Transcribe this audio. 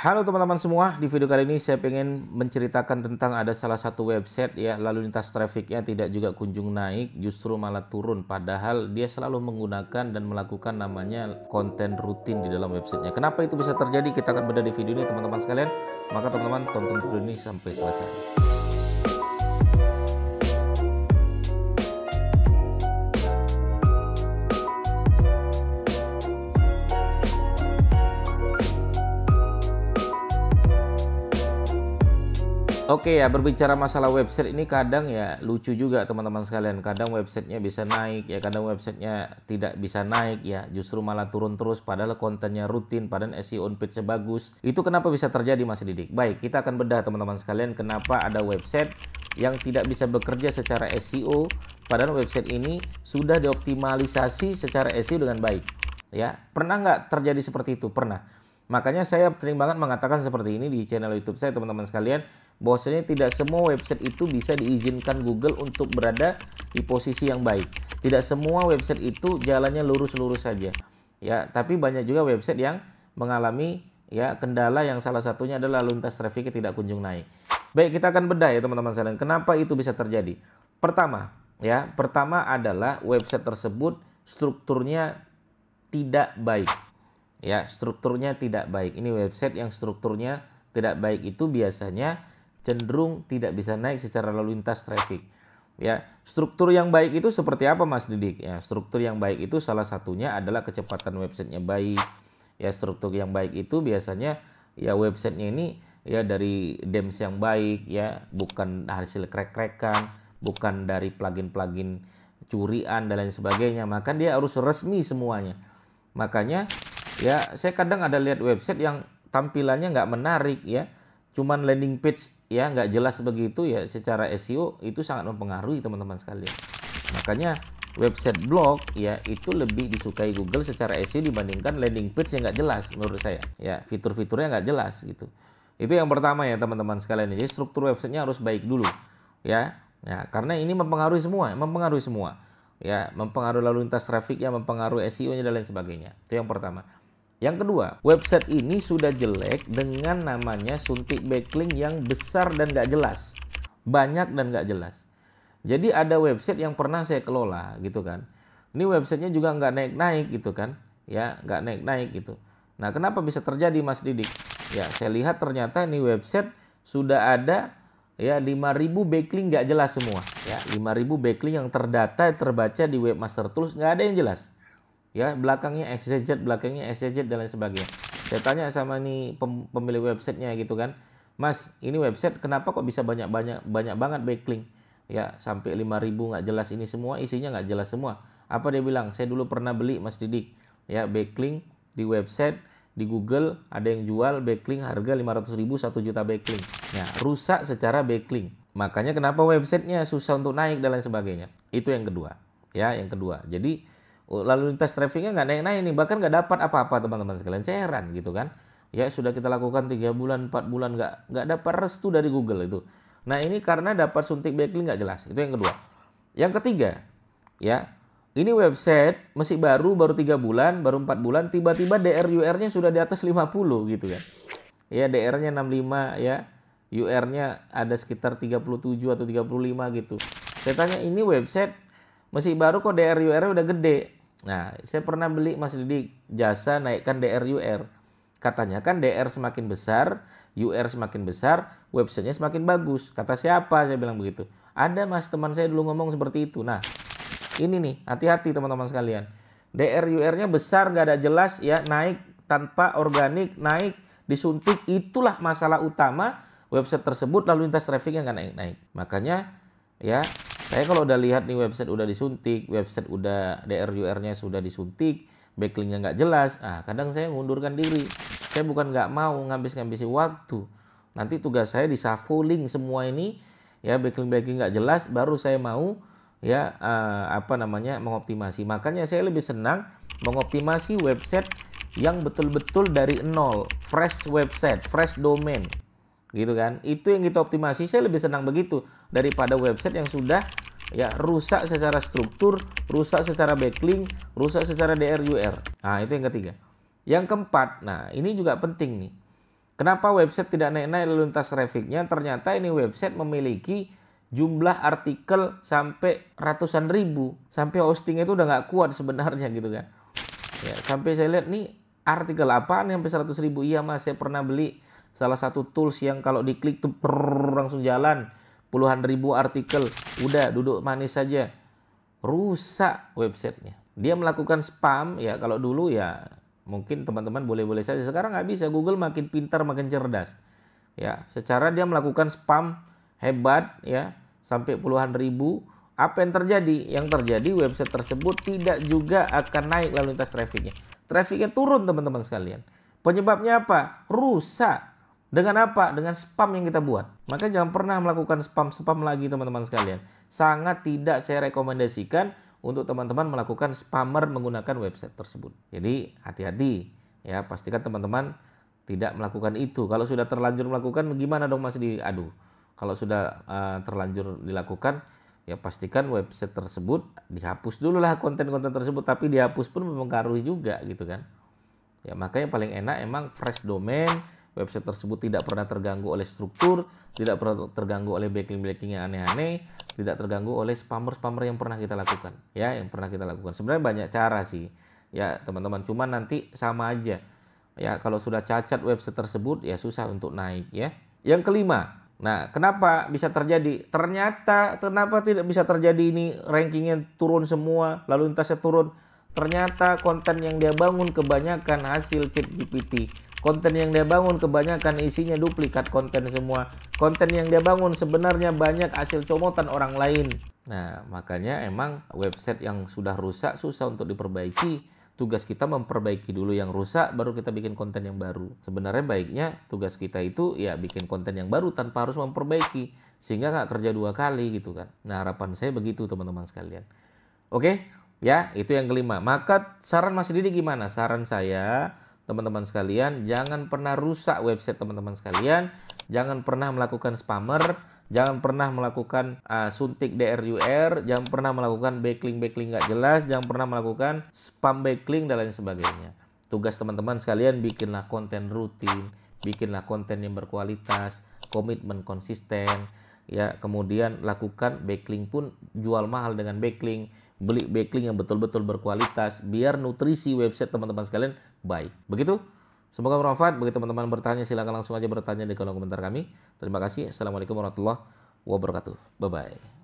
Halo teman-teman semua, di video kali ini saya ingin menceritakan tentang ada salah satu website ya, lalu lintas trafficnya tidak juga kunjung naik, justru malah turun. Padahal dia selalu menggunakan dan melakukan namanya konten rutin di dalam websitenya. Kenapa itu bisa terjadi? Kita akan bedah di video ini teman-teman sekalian. Maka teman-teman tonton video ini sampai selesai. Oke ya, berbicara masalah website ini kadang ya lucu juga teman-teman sekalian. Kadang websitenya bisa naik ya, kadang websitenya tidak bisa naik ya, justru malah turun terus padahal kontennya rutin, padahal SEO on page-nya bagus. Itu kenapa bisa terjadi Mas Didik? Baik, kita akan bedah teman-teman sekalian kenapa ada website yang tidak bisa bekerja secara SEO padahal website ini sudah dioptimalisasi secara SEO dengan baik. Ya, pernah nggak terjadi seperti itu? Pernah. Makanya saya sering banget mengatakan seperti ini di channel YouTube saya teman-teman sekalian, bahwasanya tidak semua website itu bisa diizinkan Google untuk berada di posisi yang baik. Tidak semua website itu jalannya lurus-lurus saja. Ya, tapi banyak juga website yang mengalami ya kendala yang salah satunya adalah lalu lintas trafficnya tidak kunjung naik. Baik, kita akan bedah ya teman-teman sekalian. Kenapa itu bisa terjadi? Pertama adalah website tersebut strukturnya tidak baik. Ya, strukturnya tidak baik. Ini website yang strukturnya tidak baik itu biasanya cenderung tidak bisa naik secara lalu lintas traffic. Ya, struktur yang baik itu seperti apa Mas Didik? Ya, struktur yang baik itu salah satunya adalah kecepatan websitenya baik. Ya, struktur yang baik itu biasanya ya websitenya ini ya dari DEMS yang baik ya, bukan hasil crack-crackan, bukan dari plugin-plugin curian dan lain sebagainya. Maka dia harus resmi semuanya. Makanya ya, saya kadang ada lihat website yang tampilannya nggak menarik ya, cuman landing page ya nggak jelas begitu ya, secara SEO itu sangat mempengaruhi teman-teman sekalian. Makanya website blog ya itu lebih disukai Google secara SEO dibandingkan landing page yang nggak jelas menurut saya. Ya, fitur-fiturnya nggak jelas gitu. Itu yang pertama ya teman-teman sekalian. Jadi struktur websitenya harus baik dulu ya. Ya, karena ini mempengaruhi semua. Ya, mempengaruhi lalu lintas traffic ya, mempengaruhi SEO-nya dan lain sebagainya. Itu yang pertama. Yang kedua, website ini sudah jelek dengan namanya suntik backlink yang besar dan nggak jelas. Banyak dan nggak jelas. Jadi ada website yang pernah saya kelola gitu kan. Ini websitenya juga nggak naik-naik gitu kan. Ya, nggak naik-naik gitu. Nah, kenapa bisa terjadi Mas Didik? Ya, saya lihat ternyata ini website sudah ada ya 5.000 backlink nggak jelas semua. Ya, 5.000 backlink yang terdata, terbaca di Webmaster Tools nggak ada yang jelas. Ya, belakangnya XYZ, belakangnya SYZ dan lain sebagainya. Saya tanya sama nih pemilik websitenya gitu kan, Mas, ini website kenapa kok bisa banyak banget backlink? Ya, sampai 5.000 nggak jelas ini semua, isinya nggak jelas semua. Apa dia bilang? Saya dulu pernah beli Mas Didik, ya backlink di website di Google ada yang jual backlink harga 500.000 1 juta backlink. Nah, rusak secara backlink. Makanya kenapa websitenya susah untuk naik dan lain sebagainya. Itu yang kedua. Ya, yang kedua. Jadi lalu lintas trafficnya nggak naik-naik nih, bahkan nggak dapat apa-apa teman-teman sekalian. Saya heran gitu kan. Ya sudah kita lakukan 3 bulan, 4 bulan nggak dapat restu dari Google itu. Nah ini karena dapat suntik backlink nggak jelas. Itu yang kedua. Yang ketiga, ya ini website masih baru 3 bulan, baru 4 bulan, tiba-tiba DR/UR-nya sudah di atas 50 gitu kan. Ya DR-nya 65 ya, UR-nya ada sekitar 37 atau 35 gitu. Saya tanya ini website masih baru kok DR/UR-nya udah gede. Nah, saya pernah beli Mas Didik jasa naikkan DR/UR. Katanya kan DR semakin besar, UR semakin besar, websitenya semakin bagus. Kata siapa? Saya bilang begitu. Ada Mas, teman saya dulu ngomong seperti itu. Nah, ini nih, hati-hati teman-teman sekalian. DR/UR-nya besar, nggak ada jelas ya, naik tanpa organik, naik disuntik. Itulah masalah utama website tersebut, lalu lintas trafficnya nggak naik-naik. Makanya ya, saya kalau udah lihat nih website udah disuntik, website udah DR/UR-nya sudah disuntik, backlinknya nggak jelas, kadang saya mengundurkan diri. Saya bukan nggak mau ngabis-ngabisi waktu. Nanti tugas saya di-shuffling semua ini, ya backlink nggak jelas, baru saya mau ya mengoptimasi. Makanya saya lebih senang mengoptimasi website yang betul-betul dari nol, fresh website, fresh domain. Gitu kan, itu yang kita optimasi. Saya lebih senang begitu daripada website yang sudah ya rusak secara struktur, rusak secara backlink, rusak secara DR/UR. Nah itu yang ketiga. Yang keempat, nah ini juga penting nih. Kenapa website tidak naik-naik lalu lintas trafficnya? Ternyata ini website memiliki jumlah artikel sampai ratusan ribu. Sampai hostingnya itu udah nggak kuat sebenarnya gitu kan. Ya, sampai saya lihat nih artikel apaan yang sampai 100 ribu. Iya mas, saya pernah beli salah satu tools yang kalau diklik tuh langsung jalan. Puluhan ribu artikel. Udah duduk manis saja. Rusak websitenya. Dia melakukan spam ya, kalau dulu ya mungkin teman-teman boleh-boleh saja. Sekarang nggak bisa. Google makin pintar, makin cerdas. Ya, secara dia melakukan spam hebat ya, sampai puluhan ribu. Apa yang terjadi? Yang terjadi website tersebut tidak juga akan naik lalu lintas trafficnya. Trafficnya turun teman-teman sekalian. Penyebabnya apa? Rusak. Dengan apa? Dengan spam yang kita buat. Maka jangan pernah melakukan spam-spam lagi teman-teman sekalian. Sangat tidak saya rekomendasikan untuk teman-teman melakukan spammer menggunakan website tersebut. Jadi hati-hati ya, pastikan teman-teman tidak melakukan itu. Kalau sudah terlanjur melakukan, gimana dong Mas? Aduh, kalau sudah terlanjur dilakukan, ya pastikan website tersebut dihapus dulu lah konten-konten tersebut. Tapi dihapus pun mempengaruhi juga gitu kan. Ya makanya paling enak emang fresh domain. Website tersebut tidak pernah terganggu oleh struktur, tidak pernah terganggu oleh backlink-backlink yang aneh-aneh, tidak terganggu oleh spammer-spammer yang pernah kita lakukan. Ya, yang pernah kita lakukan. Sebenarnya banyak cara sih. Ya, teman-teman, cuman nanti sama aja. Ya, kalau sudah cacat website tersebut ya susah untuk naik ya. Yang kelima, nah, kenapa bisa terjadi? Ternyata kenapa tidak bisa terjadi ini rankingnya turun semua, lalu lintasnya turun? Ternyata konten yang dia bangun kebanyakan hasil ChatGPT. Konten yang dia bangun kebanyakan isinya duplikat konten semua. Konten yang dia bangun sebenarnya banyak hasil comotan orang lain. Nah, makanya emang website yang sudah rusak susah untuk diperbaiki. Tugas kita memperbaiki dulu yang rusak, baru kita bikin konten yang baru. Sebenarnya baiknya tugas kita itu ya bikin konten yang baru tanpa harus memperbaiki. Sehingga nggak kerja dua kali gitu kan. Nah, harapan saya begitu teman-teman sekalian. Oke, ya itu yang kelima. Maka saran Mas Didi gimana? Saran saya, teman-teman sekalian, jangan pernah rusak website teman-teman sekalian. Jangan pernah melakukan spammer. Jangan pernah melakukan suntik DRUR. Jangan pernah melakukan backlink nggak jelas. Jangan pernah melakukan spam backlink dan lain sebagainya. Tugas teman-teman sekalian, bikinlah konten rutin. Bikinlah konten yang berkualitas. Komitmen konsisten. Ya, kemudian lakukan backlink pun, jual mahal dengan backlink. Beli backlink yang betul-betul berkualitas biar nutrisi website teman-teman sekalian baik. Begitu? Semoga bermanfaat. Bagi teman-teman bertanya, silakan langsung aja bertanya di kolom komentar kami. Terima kasih. Assalamualaikum warahmatullahi wabarakatuh. Bye-bye.